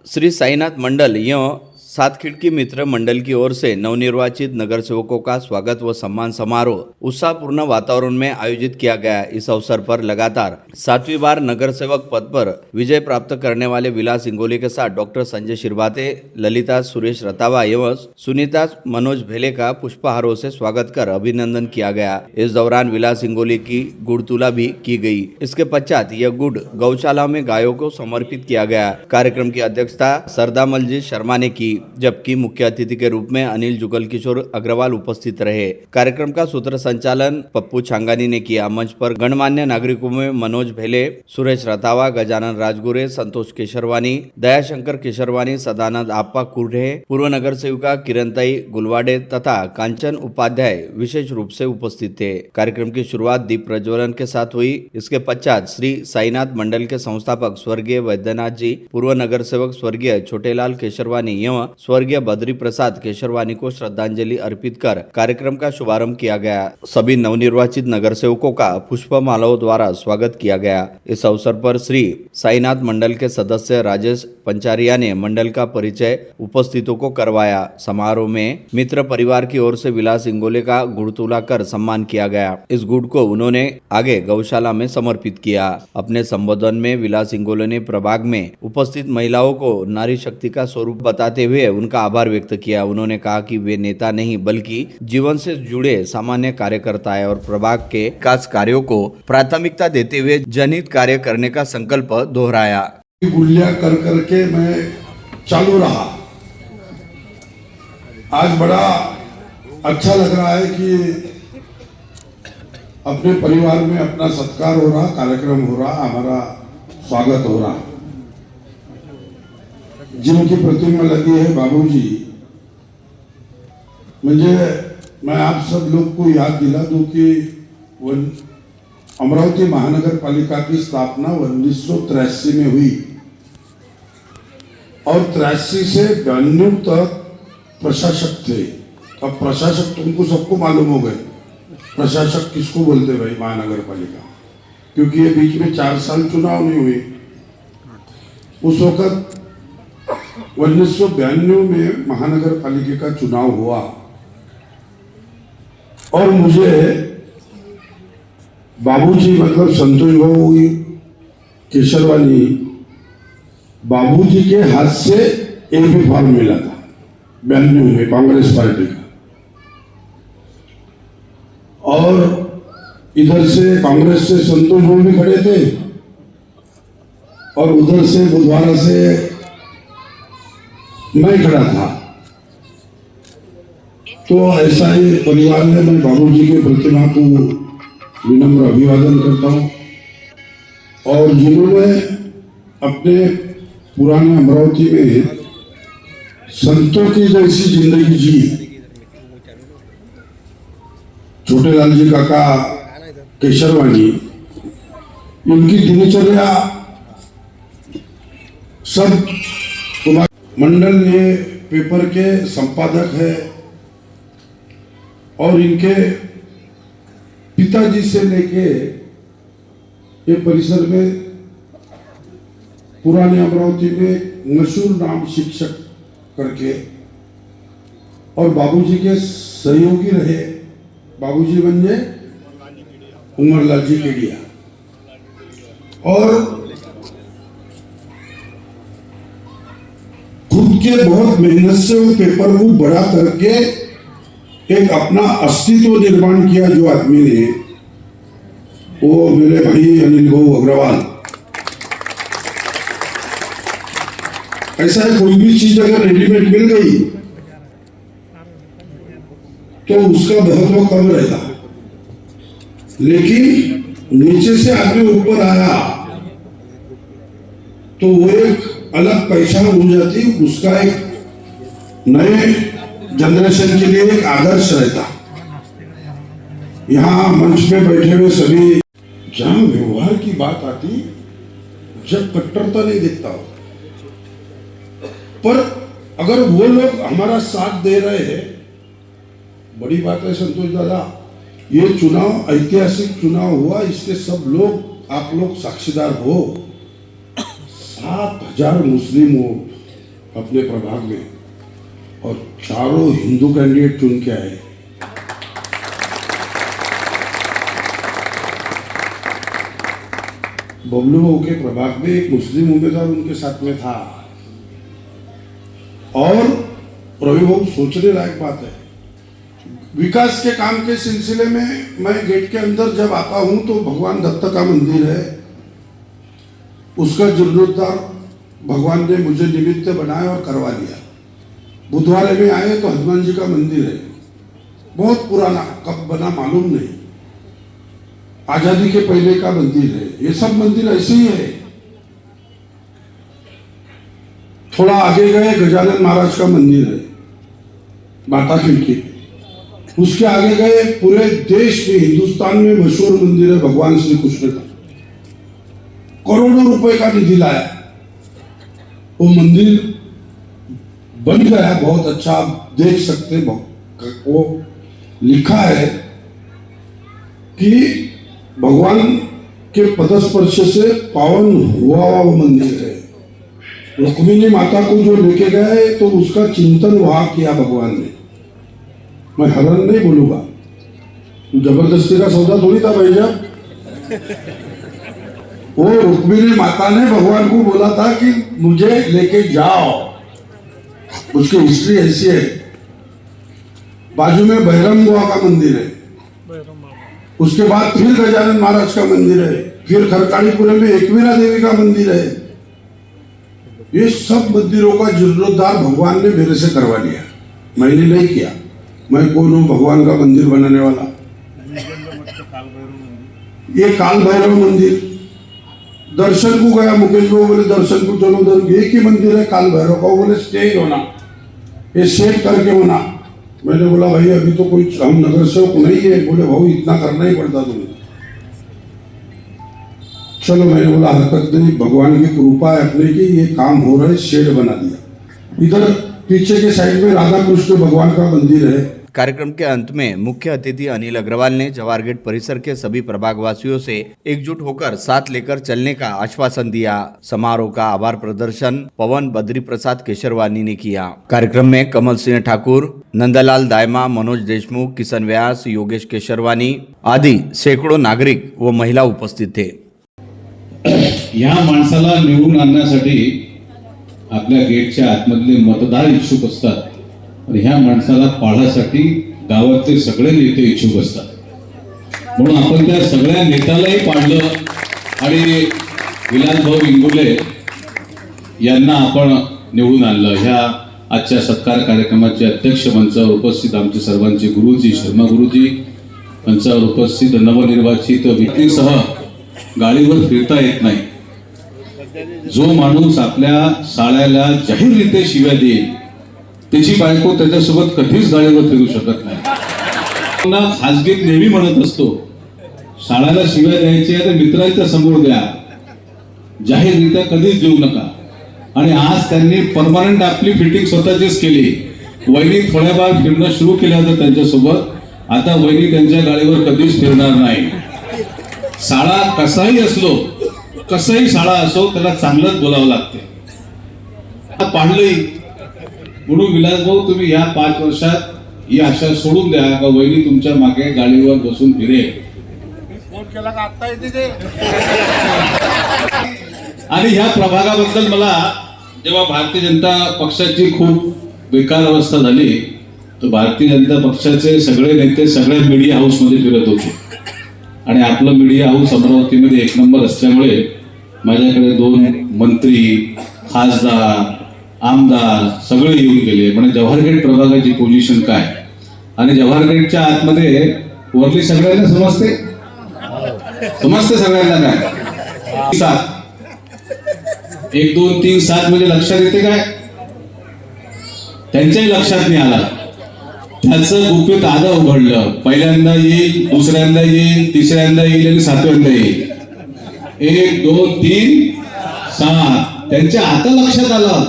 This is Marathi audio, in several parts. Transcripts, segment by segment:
श्री साईनाथ मंडल एवं सात खिड़की मित्र मंडल की ओर से नवनिर्वाचित नगर सेवकों का स्वागत व सम्मान समारोह उत्साहपूर्ण वातावरण में आयोजित किया गया। इस अवसर पर लगातार 7वीं बार नगर सेवक पद पर विजय प्राप्त करने वाले विलास इंगोले के साथ डॉक्टर संजय शिरभाते, ललिता सुरेश रतावा एवं सुनीता मनोज भेले का पुष्पहारों से स्वागत कर अभिनंदन किया गया। इस दौरान विलास इंगोले की गुड़तुला भी की गई। इसके पश्चात यह गुड़ गौशाला में गायों को समर्पित किया गया। कार्यक्रम की अध्यक्षता सरदामलजी शर्मा ने की, जबकि मुख्य अतिथि के रूप में अनिल जुगल किशोर अग्रवाल उपस्थित रहे। कार्यक्रम का सूत्र संचालन पप्पू छांगानी ने किया। मंच पर गणमान्य नागरिकों में मनोज भेले, सुरेश रतावा, गजानन राजगुरे, संतोष केशरवानी, दयाशंकर केशरवानी, सदानंद आप्पा कुर्ढे, पूर्व नगर सेविका किरणताई गुलवाडे तथा कांचन उपाध्याय विशेष रूप से उपस्थित थे। कार्यक्रम की शुरुआत दीप प्रज्वलन के साथ हुई। इसके पश्चात श्री साईनाथ मंडल के संस्थापक स्वर्गीय वैद्यनाथ जी, पूर्व नगर सेवक स्वर्गीय छोटेलाल केशरवानी एवं स्वर्गीय बद्री प्रसाद केशरवानी को श्रद्धांजलि अर्पित कर कार्यक्रम का शुभारंभ किया गया। सभी नवनिर्वाचित नगर सेवकों का पुष्पमालाओं द्वारा स्वागत किया गया। इस अवसर पर श्री साईनाथ मंडल के सदस्य राजेश पंचारिया ने मंडल का परिचय उपस्थितों को करवाया। समारोह में मित्र परिवार की ओर से विलास इंगोले का गुड़ तुला कर सम्मान किया गया। इस गुड़ को उन्होंने आगे गौशाला में समर्पित किया। अपने संबोधन में विलास इंगोले ने प्रभाग में उपस्थित महिलाओं को नारी शक्ति का स्वरूप बताते हुए उनका आभार व्यक्त किया। उन्होंने कहा कि वे नेता नहीं बल्कि जीवन से जुड़े सामान्य कार्यकर्ता है और प्रभाग के विकास कार्यों को प्राथमिकता देते हुए जनहित कार्य करने का संकल्प दोहराया। गुलिया कर करके मैं चालू रहा। आज बड़ा अच्छा लग रहा है कि अपने परिवार में अपना सत्कार हो रहा, कार्यक्रम हो रहा, हमारा स्वागत हो रहा। जिनकी प्रतिमा लगी है बाबूजी, मुझे मैं आप सब लोग को याद दिला दूं कि अमरावती महानगर पालिका की स्थापना 1983 में हुई और 83 से 92 तक प्रशासक थे। अब प्रशासक तुमको सबको मालूम हो गए प्रशासक किसको बोलते भाई महानगर पालिका, क्योंकि ये बीच में 4 साल चुनाव नहीं हुए। उस वक्त 1992 में महानगर पालिका का चुनाव हुआ और मुझे बाबूजी मतलब संतोष बाबू केशरवानी बाबूजी के हाथ से एक फॉर्म मिला था 92 में कांग्रेस पार्टी का, और इधर से कांग्रेस से संतोष बाबू भी खड़े थे और उधर से बुधवारा से मैं खड़ा था। तो ऐसा ही परिवार ने मैं बाबूजी के प्रतिमा को विनम्र अभिवादन करता हूं और जिन्होंने अपने पुराने अमरावती में संतों की जैसी जिंदगी जी, छोटेलाल जी काका केशरवानी, उनकी दिनचर्या सब मंडल ने पेपर के संपादक है और इनके पिताजी से लेके ये परिसर में पुराने अमरावती में मशहूर नाम शिक्षक करके और बाबूजी के सहयोगी रहे। बाबूजी बने उमरलाल जी केडिया और खुद के बहुत मेहनत से वो पेपर को बड़ा करके एक अपना अस्तित्व निर्माण किया जो आदमी ने, वो मेरे भाई अनिल भाऊ अग्रवाल। ऐसा है कोई भी चीज अगर रेडीमेड मिल गई तो उसका महत्व कम रहता, लेकिन नीचे से आदमी ऊपर आया तो वो एक अलग पहचान हो जाती, उसका एक नए जनरेशन के लिए एक आदर्श रहता। यहाँ मंच पे बैठे हुए सभी, जहां व्यवहार की बात आती, जब कट्टरता नहीं दिखता हो, पर अगर वो लोग हमारा साथ दे रहे हैं, बड़ी बात है संतोष दादा। ये चुनाव ऐतिहासिक चुनाव हुआ, इसके सब लोग आप लोग साक्षीदार हो। 7,000 मुस्लिम वोट अपने प्रभाग में और चारों हिंदू कैंडिडेट चुन के आए। बबलू बाबू के प्रभाग में एक मुस्लिम उम्मीदवार उनके साथ में था। और रवि बाबू, सोचने लायक बात है, विकास के काम के सिलसिले में मैं गेट के अंदर जब आता हूं तो भगवान दत्त का मंदिर है, उसका जीर्णोद्धार भगवान ने मुझे निमित्त बनाया और करवा लिया। बुधवार में आए तो हनुमान जी का मंदिर है, बहुत पुराना, कब बना मालूम नहीं, आजादी के पहले का मंदिर है। ये सब मंदिर ऐसे ही है। थोड़ा आगे गए गजानन महाराज का मंदिर है, माता खिड़की। उसके आगे गए, पूरे देश में, हिंदुस्तान में मशहूर मंदिर है भगवान श्री कृष्ण का, करोड़ों रुपए का निधि लाया, वो मंदिर बन गया, बहुत अच्छा, आप देख सकते हैं। वो लिखा है कि भगवान के पदस्पर्श से पावन हुआ वो मंदिर है। रुक्मिणी माता को जो लेके गए तो उसका चिंतन वहां किया भगवान ने। मैं हरण नहीं बोलूंगा, जबरदस्ती का सौदा थोड़ी था भाई। जब वो रुक्मिणी माता ने भगवान को बोला था कि मुझे लेके जाओ, उसकी हिस्ट्री ऐसी है। बाजू में भैरम बुआ का मंदिर है, उसके बाद फिर गजानन महाराज का मंदिर है, फिर खरकाड़ीपुरे में एकवीरा देवी का मंदिर है। ये सब मंदिरों का जीर्णोद्धार भगवान ने मेरे से करवा लिया, मैंने नहीं किया। मैं कौन हूं भगवान का मंदिर बनाने वाला? ये काल भैरव मंदिर, दर्शन को गया, मुकेश बाबू बोले दर्शन को चलो, एक ही मंदिर है काल भैरव का। बोले स्टेज होना, ये सेट करके होना। मैंने बोला भाई अभी तो कोई हम नगर सेवक नहीं है। बोले भाऊ इतना करना ही पड़ता तुम्हें। चलो, मैंने बोला हरकत नहीं, भगवान की कृपा है अपने की, ये काम हो रहा है। शेड बना दिया। इधर पीछे के साइड में राधा कृष्ण भगवान का मंदिर है। कार्यक्रम के अंत में मुख्य अतिथि अनिल अग्रवाल ने जवाहर गेट परिसर के सभी प्रभागवासियों से एकजुट होकर साथ लेकर चलने का आश्वासन दिया। समारोह का आभार प्रदर्शन पवन बद्री प्रसाद केशरवानी ने किया। कार्यक्रम में कमल सिंह ठाकुर, नंदलाल दायमा, मनोज देशमुख, किशन व्यास, योगेश केशरवानी आदि सैकड़ों नागरिक व महिला उपस्थित थे। या माणसाला निवडून आणण्यासाठी आपल्या गेटच्या आतमधले मतदार इच्छुक असतात आणि ह्या माणसाला पाळण्यासाठी गावातले सगळे नेते इच्छुक असतात। म्हणून आपण त्या सगळ्या नेत्यालाही पाडलं आणि विलासभाऊ इंगोले यांना आपण निवडून आणलं। ह्या आजच्या सत्कार कार्यक्रमाचे अध्यक्ष मंचावर उपस्थित आमचे सर्वांचे गुरुजी शर्मा गुरुजी, मंचावर उपस्थित नवनिर्वाचित व्यक्तीसह गाडीवर फिरता येत नाही, जो माणूस आपल्या साळ्याला जाहीररीत्या शिव्या देईल त्याची बायको त्याच्यासोबत कधीच गाडीवर फिरू शकत नाही। खासगीत नेहमी म्हणत असतो, साळ्याला शिव्या द्यायच्या तर मित्राच्या समोर द्या, जाहीररीत्या कधीच देऊ नका। आणि आज त्यांनी परमनंट आपली फिटिंग स्वतःचीच केली। वहिनी थोड्या वेळ फिरणं सुरू केलं होतं त्यांच्यासोबत, आता वहिनी त्यांच्या गाडीवर कधीच फिरणार नाही। साळा कसाही असलो, कसाही साळा असो, त्याला चांगलंच बोलावं लागते। पाडलंही म्हणून विलासभाऊ तुम्ही या 5 वर्षात ही आशा सोडून द्या का वहिनी तुमच्या मागे गाडीवर बसून फिरेल। आणि ह्या प्रभागाबद्दल मला जेव्हा भारतीय जनता पक्षाची खूप बेकार अवस्था झाली तर भारतीय जनता पक्षाचे सगळे नेते सगळ्या मीडिया हाऊस मध्ये फिरत होते आणि आपलं मीडिया हाऊस अमरावतीमध्ये 1 नंबर असल्यामुळे माझ्याकडे 2 मंत्री, खासदार, आमदार सगळे येऊन गेले। म्हणजे जवाहर गेट प्रभागाची पोझिशन काय आणि जवाहर गेटच्या आतमध्ये वरली सगळ्यांना समजते सगळ्यांना काय 7 1 2 3 7 म्हणजे लक्षात येते काय? त्यांच्याही लक्षात नाही आला। त्याचं गुपित आधा उघडलं, पहिल्यांदा येईल, दुसऱ्यांदा येईल, तिसऱ्यांदा येईल आणि 7व्यांदा येईल। 1 2 3 7 त्यांच्या आता लक्षात आलं।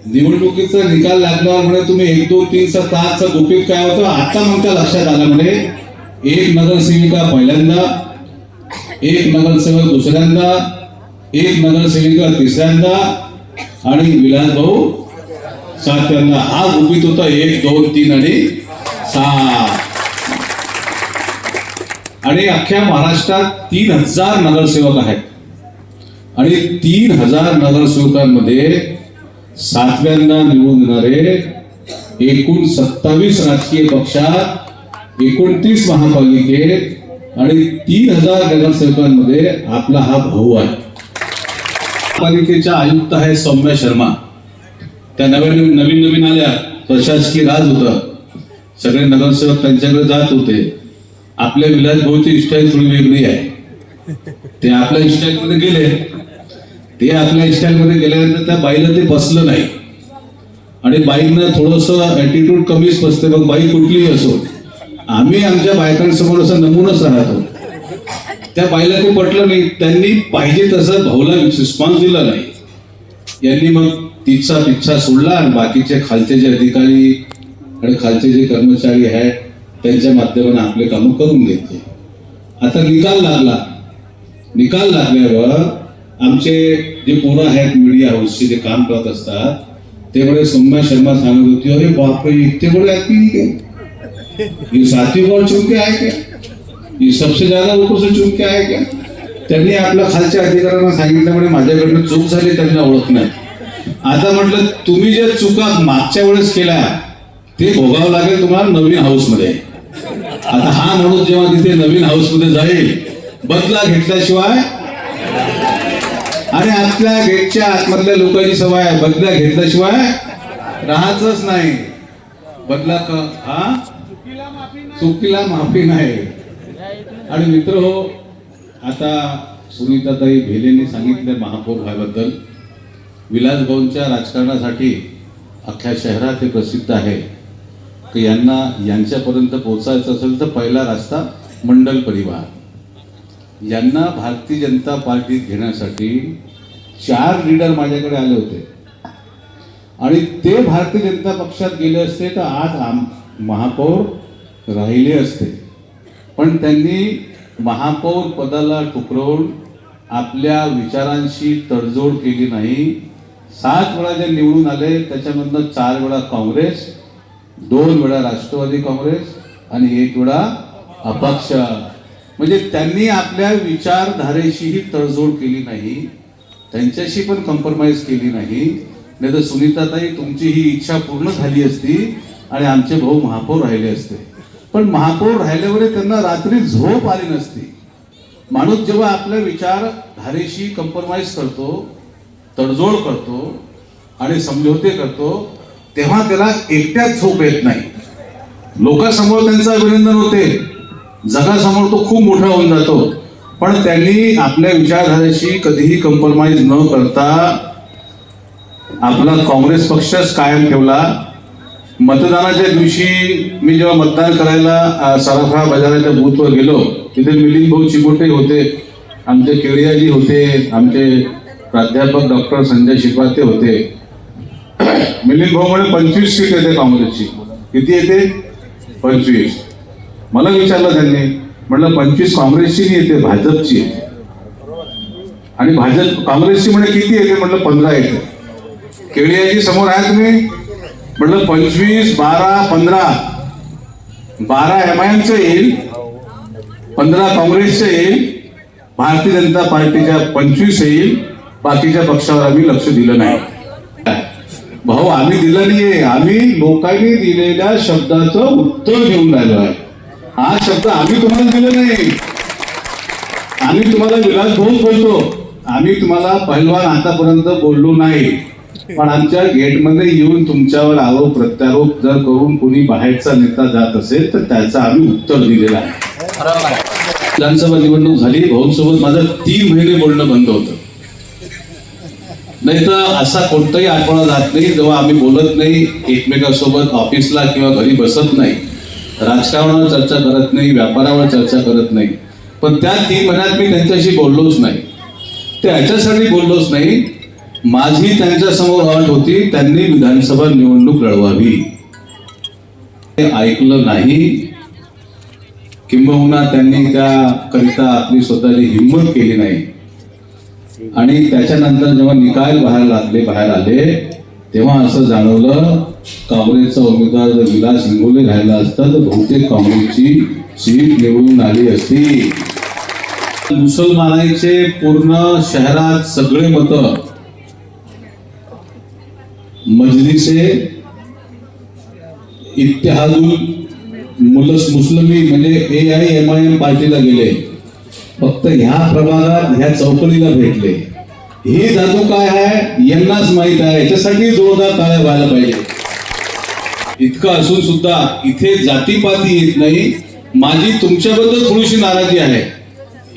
निवडणुकीचा निकाल लागल्यावर म्हणे तुम्ही 1 2 3 7 गुपित काय होतं आता म्हणता लक्षात आलं। म्हणे 1 नगरसेविका पहिल्यांदा, 1 नगरसेवक दुसऱ्यांदा, 1 नगरसेविका तिसऱ्यांदा आणि विलासभाऊ सातव्यांदा हा गुपित होता 1, 2, 3 आणि 7. आणि अख्ख्या महाराष्ट्रात 3000 नगरसेवक आहेत आणि 3000 नगरसेवकांमध्ये सातव्यांदा निवडून येणारे एकूण 27 राजकीय पक्षात 29 महापालिकेत आणि 3000 नगरसेवकांमध्ये आपला हा भाऊ आहे. पालिकेच्या आयुक्त आहे सौम्या शर्मा. त्या नवीन आल्या, प्रशासकीय राज होतं, सगळे नगरसेवक त्यांच्याकडे जात होते. आपल्या विलास भाऊची स्टाईल थोडी वेगळी आहे. ते आपल्या स्टाईलमध्ये गेले. ते आपल्या स्टाईलमध्ये गेल्यानंतर त्या बाईला ते बसलं नाही आणि बाईंना थोडंसं ॲटिट्यूड कमीच बसते. मग बाई कुठलीही असो, आम्ही आमच्या बायकांसमोर असं नमुनाच राहतो. त्या बाईला ते पटलं नाही. त्यांनी पाहिजे तसं भाऊला रिस्पॉन्स दिला नाही. यांनी मग तिचा पिच्छा सोडला आणि बाकीचे खालचे जे अधिकारी आणि खालचे जे कर्मचारी आहेत त्यांच्या माध्यमाने आपले कामं करून घेतले. आता निकाल लागल्यावर आमचे जे पोरं आहेत मीडिया हाऊसचे जे काम करत असतात ते म्हणजे सौम्या शर्मा सांगत होती, अरे बापरे इतने बड़े आदमी, ये 7वीं बार चुन के आए क्या, ये सबसे ज्यादा ऊपर से चुन के आए क्या. त्यांनी आपल्या खालच्या अधिकाऱ्यांना सांगितलं म्हणजे माझ्याकडनं चूक झाली, त्यांना ओळख नाही. आता म्हटलं तुम्ही जे चुका मागच्या वेळेस केल्या ते भोगावं लागेल तुम्हाला नवीन हाऊसमध्ये. आता हा माणूस जेव्हा तिथे नवीन हाऊसमध्ये जाईल बदला घेतल्याशिवाय, आणि आपल्या गेटच्या आतमधल्या लोकांची सवय आहे बदला घेतल्याशिवाय राहायचंच नाही. बदला चुकीला माफी नाही. आणि मित्र हो, आता सुनीताताई भेलेंनी सांगितलं महापौर व्हायबद्दल. विलास भाऊंच्या राजकारणासाठी अख्ख्या शहरात हे प्रसिद्ध आहे की यांच्यापर्यंत पोहोचायचं असेल तर पहिला रस्ता मंडल परिवार. यांना भारतीय जनता पार्टीत घेण्यासाठी 4 लीडर माझ्याकडे आले होते आणि ते भारतीय जनता पक्षात गेले असते तर आज महापौर राहिले असते. पण त्यांनी महापौर पदाला ठुकरवून आपल्या विचारांशी तडजोड केली नाही. 7 वेळा जे निवडून आले त्याच्यामधनं 4 वेळा काँग्रेस, 2 वेळा राष्ट्रवादी काँग्रेस आणि 1 वेळा अपक्ष. म्हणजे त्यांनी आपल्या विचारधारेशीही तडजोड केली नाही, त्यांच्याशी पण कॉम्प्रोमाइज केली नाही. नाही तर सुनीताताई तुमची ही इच्छा पूर्ण झाली असती आणि आमचे भाऊ महापौर राहिले असते. पण महापौर राहिल्यावर त्यांना रात्री झोप आली नसती. माणूस जेव्हा आपल्या विचारधारेशी कॉम्प्रोमाइज करतो, तडजोड करतो आणि समझोते करतो तेव्हा त्याला एकट्याच झोप येत नाही. लोकांसमोर त्यांचं अभिनंदन होते, जगासमोर तो खूप मोठा होऊन जातो. पण त्यांनी आपल्या विचारधारेशी कधीही कॉम्प्रोमाइज न करता आपला काँग्रेस पक्षच कायम ठेवला. मतदानाच्या दिवशी मी जेव्हा मतदान करायला सराफा बाजाराच्या बूथवर गेलो तिथे मिलिंद भाऊ चिकोटे होते, आमचे केळियाजी होते, आमचे प्राध्यापक डॉक्टर संजय शिकवाते होते. मिलिंद भाऊ म्हणे 25 सीट येते काँग्रेसची. किती येते? 25. मला विचारलं त्यांनी, म्हटलं 25 काँग्रेसची नाही येते, भाजपची येते. आणि भाजप काँग्रेसची म्हणे किती येते? म्हटलं 15 येते. केळियाजी समोर आहे तुम्ही? म्हटलं 25, 12, 15. 12 MIMचं येईल, 15 काँग्रेसचं येईल, भारतीय जनता पार्टीच्या 25 येईल. बाकीच्या पक्षावर आम्ही लक्ष दिलं नाही. भाऊ आम्ही दिलं नाहीये, आम्ही लोकांनी दिलेल्या शब्दाचं उत्तर घेऊन राहिलो आहे. हा शब्द आम्ही तुम्हाला दिला नाही. आम्ही तुम्हाला विलास भाऊच बोलतो, आम्ही तुम्हाला पहिलवान आतापर्यंत बोललो नाही. पण आमच्या गेटमध्ये येऊन तुमच्यावर आरोप प्रत्यारोप जर करून कोणी बाहेरचा नेता जात असेल तर त्याचं आम्ही उत्तर दिलेलं आहे. विधानसभा निवडणूक झाली, भाऊंसोबत माझं 3 महिने बोलणं बंद होतं. नाही तर असा कोणताही आठवडा जात नाही जेव्हा आम्ही बोलत नाही, एकमेकांसोबत ऑफिसला किंवा घरी बसत नाही, राजकारणावर चर्चा करत नाही, व्यापारावर चर्चा करत नाही. पण त्या 3 महिन्यात मी त्यांच्याशी बोललोच नाही. ते ह्याच्यासाठी बोललोच नाही, माझी त्यांच्यासमोर अट होती त्यांनी विधानसभा निवडणूक लढवावी. ते ऐकलं नाही, किंबहुना त्यांनी त्याकरिता आपली स्वतःची हिंमत केली नाही. आणि त्याच्यानंतर जेव्हा निकाल बाहेर आले तेव्हा असं जाणवलं काँग्रेसचा उमेदवार जर विलास इंगोले राहिला असता तर बहुतेक काँग्रेसची सीट निवडून आली असती. मुसलमानांचे पूर्ण शहरात सगळे मतं मजलिसे इत्तेहादुल मुस्लिमी म्हणजे AIMIM पार्टीला गेले. फक्त ह्या प्रभागात ह्या चौकडीला भेटले. हे जादू काय आहे यांनाच माहित आहे. याच्यासाठी जोरदार टाळ्या व्हायला पाहिजे. इतकं असून सुद्धा इथे जातीपाती येत नाही. माझी तुमच्याबद्दल थोडीशी नाराजी आहे.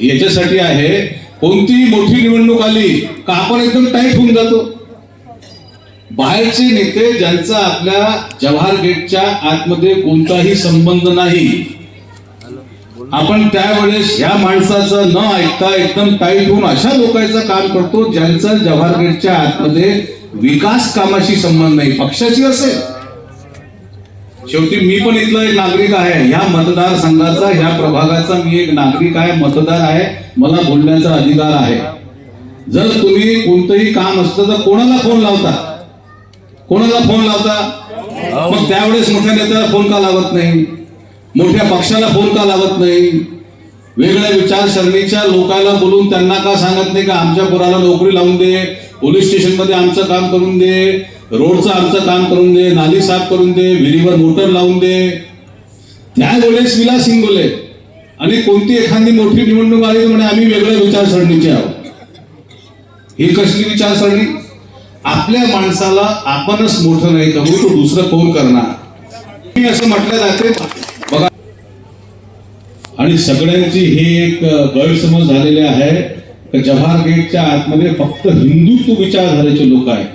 याच्यासाठी आहे कोणतीही मोठी निवडणूक आली का आपण एकदम टाईट होऊन जातो. बाहेरचे नेते ज्यांचा आपल्या जवाहर गेटच्या आतमध्ये कोणताही संबंध नाही, आपण त्यावेळेस ह्या माणसाचं न ऐकता एकदम टाईट होऊन अशा लोकांचं काम करतो ज्यांचा जवाहर गेटच्या आतमध्ये विकास कामाशी संबंध नाही, पक्षाची असेल. शेवटी मी पण इथला एक नागरिक आहे. ह्या मतदारसंघाचा ह्या प्रभागाचा मी एक नागरिक आहे, मतदार आहे. मला बोलण्याचा अधिकार आहे. जर तुम्ही कोणतंही काम असतं तर कोणाला फोन लावता? कोणाला फोन लावता? मग त्यावेळेस मोठ्या नेत्याला फोन का लावत नाही? मोठ्या पक्षाला फोन का लावत नाही? वेगळ्या विचारसरणीच्या लोकांना बोलून त्यांना का सांगत नाही का आमच्या पोराला नोकरी लावून दे, पोलीस स्टेशन मध्ये आमचं काम करून दे, रोडचं आमचं काम करून दे, नाली साफ करून दे, विहिरीवर मोटर लावून दे. त्यावेळेस विलास इंगोले आणि कोणती एखादी मोठी निवडणूक आली म्हणे आम्ही वेगळ्या विचारसरणीचे आहोत. ही कसली विचारसरणी? आपल्या माणसाला आपणच मोठं नाही करू तो दुसरं कोण करणार, मी असं म्हटलं जाते बघा. आणि सगळ्यांची हे एक गैरसमज झालेले आहे की जवाहर गेटच्या आतमध्ये फक्त हिंदुत्व विचारधारेचे लोक आहेत.